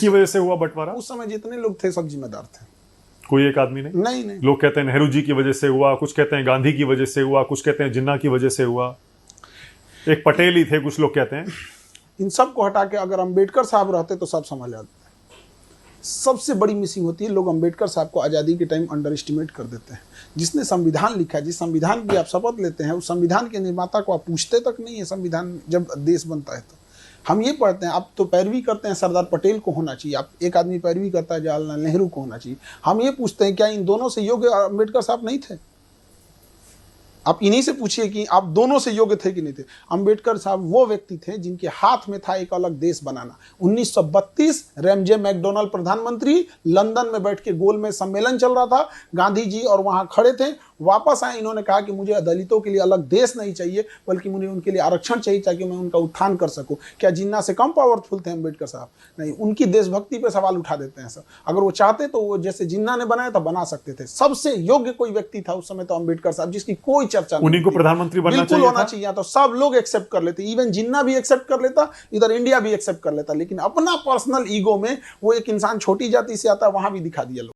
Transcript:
किसकी वजह से हुआ बंटवारा? उस समय जितने लोग थे सब जिम्मेदार थे, कोई एक आदमी नहीं? नहीं। लोग कहते हैं नेहरू जी की वजह से हुआ, कुछ कहते हैं गांधी की वजह से हुआ, कुछ कहते हैं जिन्ना की वजह से हुआ, एक पटेल ही थे कुछ लोग कहते हैं। इन सब को हटा के अगर अंबेडकर साहब रहते तो सब संभाल जाते। सबसे बड़ी मिसिंग होती है, लोग अंबेडकर साहब को आज़ादी के टाइम अंडर एस्टिमेट कर देते हैं। जिसने संविधान लिखा है, जिस संविधान की आप शपथ लेते हैं, उस संविधान के निर्माता को आप पूछते तक नहीं है। संविधान जब देश बनता है तो हम ये पढ़ते हैं, आप तो पैरवी करते हैं सरदार पटेल को होना चाहिए, आप एक आदमी पैरवी करता है जवाहरलाल नेहरू को होना चाहिए। हम ये पूछते हैं क्या इन दोनों से योग्य अंबेडकर साहब नहीं थे? आप इन्हीं से पूछिए कि आप दोनों से योग्य थे कि नहीं थे। अंबेडकर साहब वो व्यक्ति थे जिनके हाथ में था एक अलग देश बनाना। 1932 रैमजे मैकडोनाल्ड प्रधानमंत्री, लंदन में बैठ के गोल में सम्मेलन चल रहा था, गांधी जी और वहां खड़े थे, वापस आए, इन्होंने कहा कि मुझे दलितों के लिए अलग देश नहीं चाहिए, बल्कि मुझे उनके लिए आरक्षण चाहिए ताकि मैं उनका उत्थान कर सकूं। क्या जिन्ना से कम पावरफुल थे अंबेडकर साहब? नहीं, उनकी देशभक्ति पे सवाल उठा देते हैं सब। अगर वो चाहते तो वो जैसे जिन्ना ने बनाया तो बना सकते थे। सबसे योग्य कोई व्यक्ति था उस समय तो अंबेडकर साहब, जिसकी कोई चर्चा नहीं। उन्हीं को प्रधानमंत्री बनना बिल्कुल चाहिए होना चाहिए, तो सब लोग एक्सेप्ट कर लेते, इवन जिन्ना भी एक्सेप्ट कर लेता, इधर इंडिया भी एक्सेप्ट कर लेता, लेकिन अपना पर्सनल ईगो में वो एक इंसान छोटी जाति से आता, वहां भी दिखा दिया लोग।